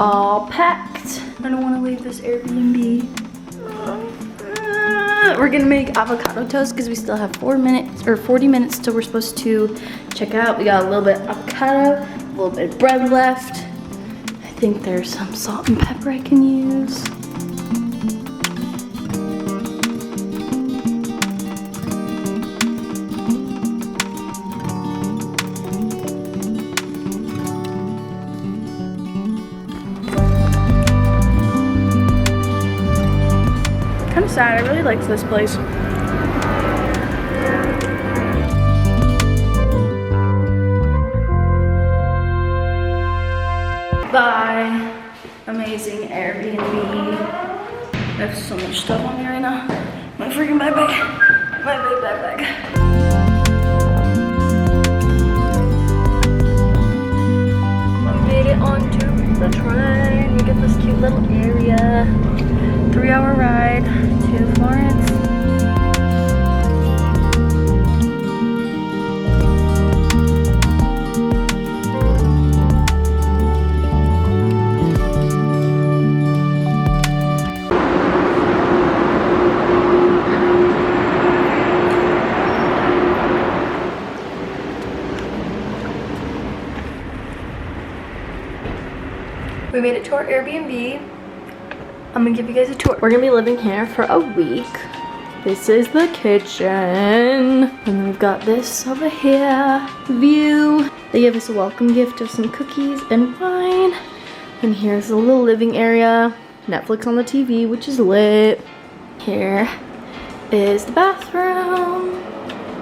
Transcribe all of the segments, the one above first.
all packed. I don't want to leave this Airbnb. We're gonna make avocado toast because we still have 4 minutes or 40 minutes till we're supposed to check out. We got a little bit of avocado, a little bit of bread left. I think there's some salt and pepper I can use. Kind of sad, I really liked this place. Bye. Amazing Airbnb. I have so much stuff on me right now. My freaking backpack. My big backpack. We made it onto the train. We get this cute little area. 3-hour ride to Florence. We made it to our Airbnb. I'm gonna give you guys a tour. We're gonna be living here for a week. This is the kitchen. And then we've got this over here, view. They gave us a welcome gift of some cookies and wine. And here's a little living area. Netflix on the TV, which is lit. Here is the bathroom.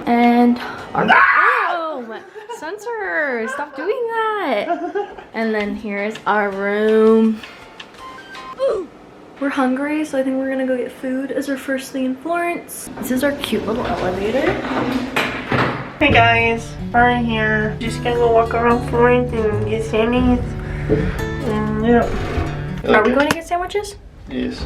And our room. Censor, stop doing that. And then here's our room. Ooh. We're hungry, so I think we're gonna go get food as our first thing in Florence. This is our cute little elevator. Hey guys, Ari here. Just gonna go walk around Florence and get sandwiches. And yeah. Okay. Are we going to get sandwiches? Yes.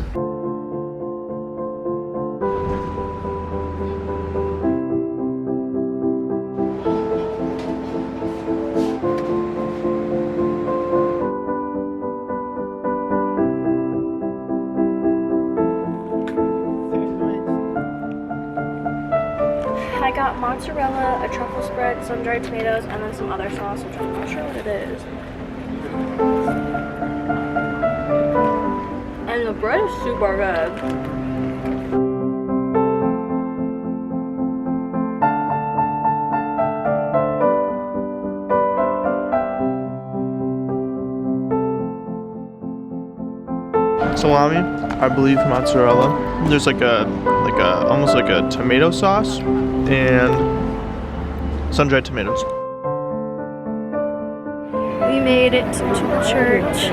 I got mozzarella, a truffle spread, some dried tomatoes, and then some other sauce, which I'm not sure what it is. And the bread is super good. Salami, I believe mozzarella. There's like a almost like a tomato sauce and sun-dried tomatoes. We made it to the church.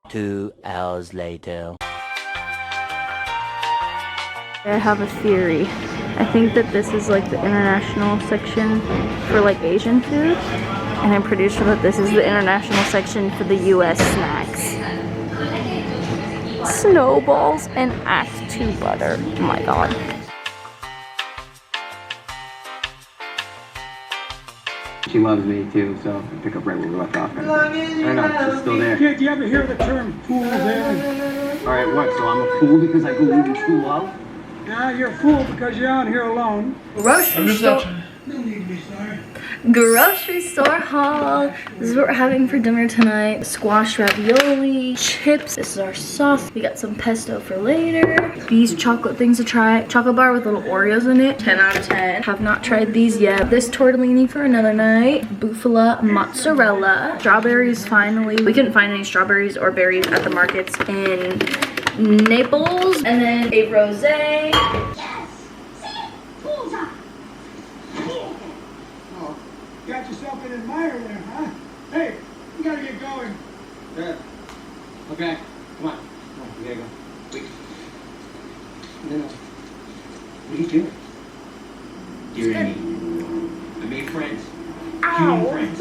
Two hours later. I have a theory. I think that this is like the international section for like Asian food. And I'm pretty sure that this is the international section for the US snacks. Snowballs and Act 2 butter. Oh my god. She loves me too, so I pick up right where we left off. I know, she's still there. Kid, do you ever hear the term fool there? Alright, what? So I'm a fool because I believe in true love? Yeah, you're a fool because you're out here alone. Roast. I'm just not. No need to be sorry. Grocery store haul. This is what we're having for dinner tonight. Squash ravioli, chips. This is our sauce. We got some pesto for later. These chocolate things to try. Chocolate bar with little Oreos in it. 10 out of 10. Have not tried these yet. This tortellini for another night. Bufala mozzarella. Strawberries finally. We couldn't find any strawberries or berries at the markets in Naples. And then a rosé. Got yourself an admirer there, huh? Hey, you gotta get going. Yeah. Okay. Come on. Come on. We gotta go. Wait. No. What are you doing? You're me. I made friends. Human friends.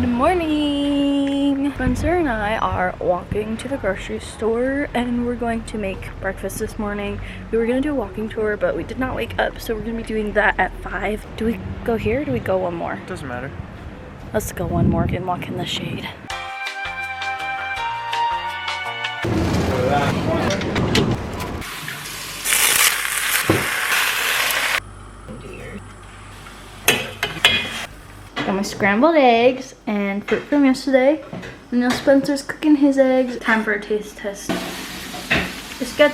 Good morning. Spencer and I are walking to the grocery store and we're going to make breakfast this morning. We were gonna do a walking tour, but we did not wake up, so we're gonna be doing that at 5. Do we go here or do we go one more? Doesn't matter. Let's go one more and walk in the shade. Got my scrambled eggs and fruit from yesterday. And now Spencer's cooking his eggs. Time for a taste test. It's good.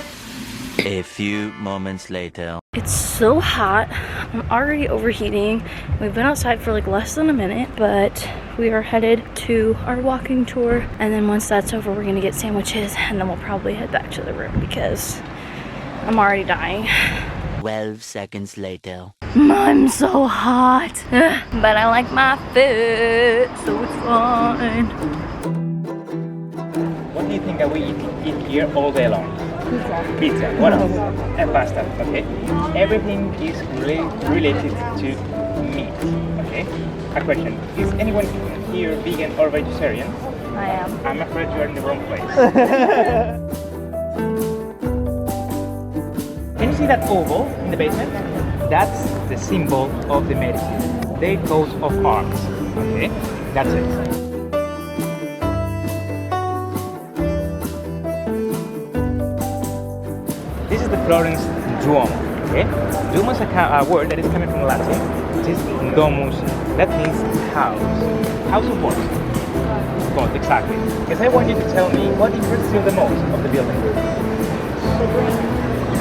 A few moments later. It's so hot. I'm already overheating. We've been outside for like less than a minute, but we are headed to our walking tour. And then once that's over, we're gonna get sandwiches and then we'll probably head back to the room because I'm already dying. 12 seconds later. I'm so hot, but I like my food, so it's fine. What do you think that we eat here all day long? Pizza. What else? And pasta. Okay. Everything is related to meat. Okay. A question: is anyone here vegan or vegetarian? I am. I'm afraid you are in the wrong place. Can you see that oval in the basement? That's the symbol of the medicine. The coat of arms. Okay. That's it. This is the Florence Duomo, okay? Duomo is a word that is coming from Latin, which is domus, that means house. House of what? God, exactly. Because I want you to tell me what interests you the most of the building.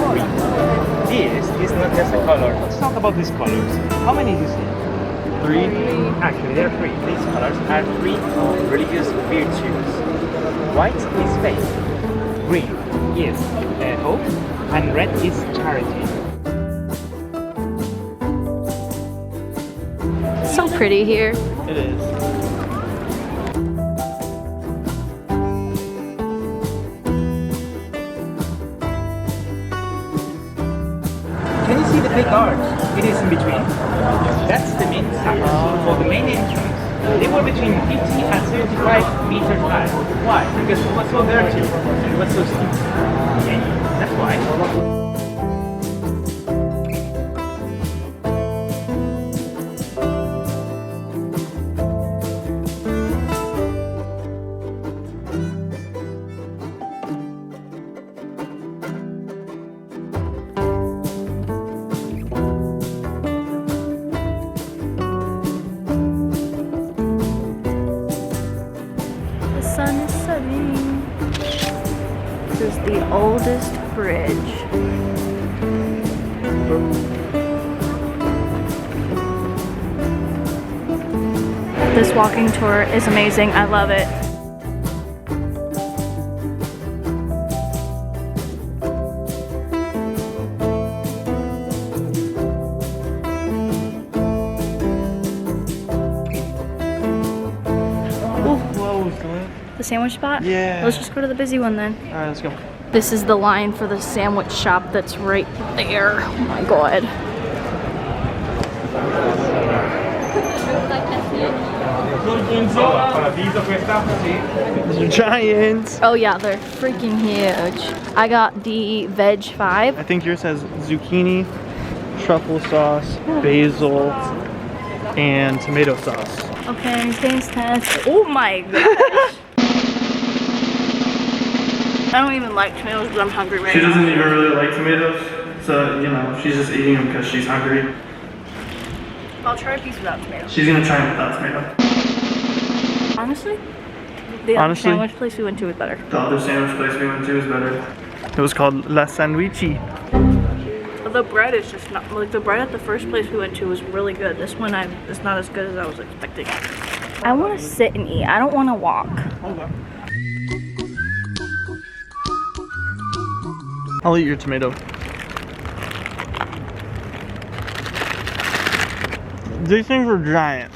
Green. This is not just a color. Let's talk about these colors. How many do you see? 3. Actually, there are 3. These colors are 3 religious virtues. White is faith. Green is hope. And red is charity. So pretty here. It is. Can you see the big arch? It is in between. That's the main staircase, or the main entrance. They were between 50 and 75 meters high. Why? Because it was so dirty and it was so steep. Okay? That's why. The sun is setting. This is the oldest bridge. This walking tour is amazing. I love it. The sandwich spot? Yeah. Let's just go to the busy one then. Alright, let's go. This is the line for the sandwich shop that's right there. Oh my god. These are giants. Oh yeah, they're freaking huge. I got the veg 5. I think yours has zucchini, truffle sauce, basil, and tomato sauce. Okay, taste test. Oh my gosh. I don't even like tomatoes because I'm hungry right She now. doesn't even really like tomatoes, so, you know, she's just eating them because she's hungry. I'll try a piece without tomato. She's gonna try it without tomato. Honestly, the other Honestly? sandwich place we went to was better. The other sandwich place we went to is better. It was called La Sandwichi. The bread is just not, like the bread at the first place we went to was really good. This one it's not as good as I was expecting. I want to sit and eat. I don't want to walk. I'll eat your tomato. These things are giant.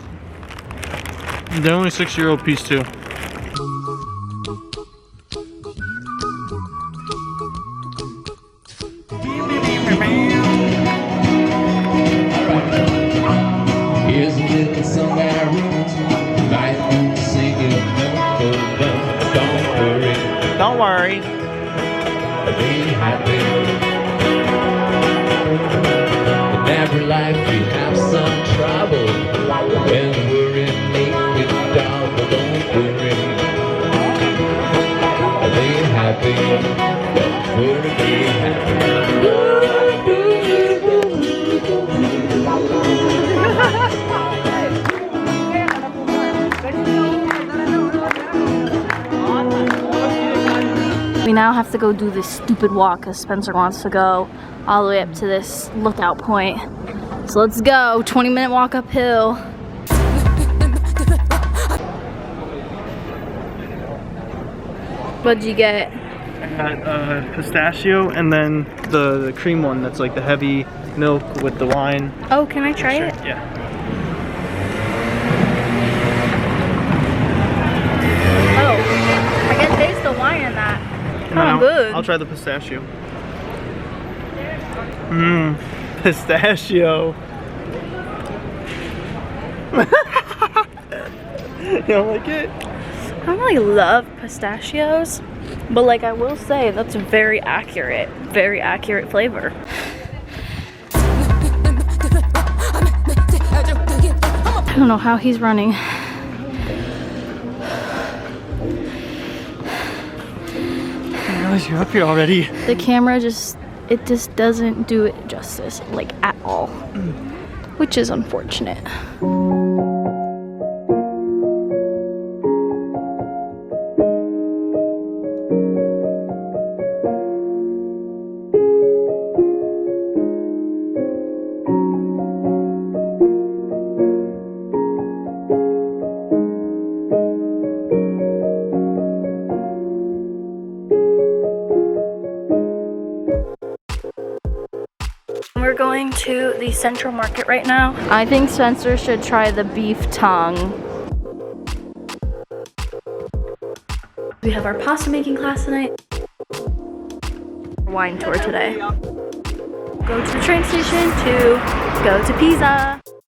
They're only €6 a piece too. Here's a little song that I wrote. Life singing, don't worry, Don't worry. be happy. In every life we have some trouble. When worry make it double, don't worry, be happy. Don't worry, be happy. We now have to go do this stupid walk because Spencer wants to go all the way up to this lookout point. So let's go. 20-minute walk uphill. What'd you get? I got pistachio and then the cream one that's like the heavy milk with the wine. Oh, can I try it? Yeah. Oh, I can taste the wine in that. Oh, good. I'll try the pistachio. Mmm, pistachio. You don't like it? I don't really love pistachios, but like I will say that's a very accurate flavor. I don't know how he's running. I realize you're up here already. The camera it just doesn't do it justice, like at all, which is unfortunate. We're going to the Central Market right now. I think Spencer should try the beef tongue. We have our pasta making class tonight. Wine tour today. Go to the train station to go to Pisa.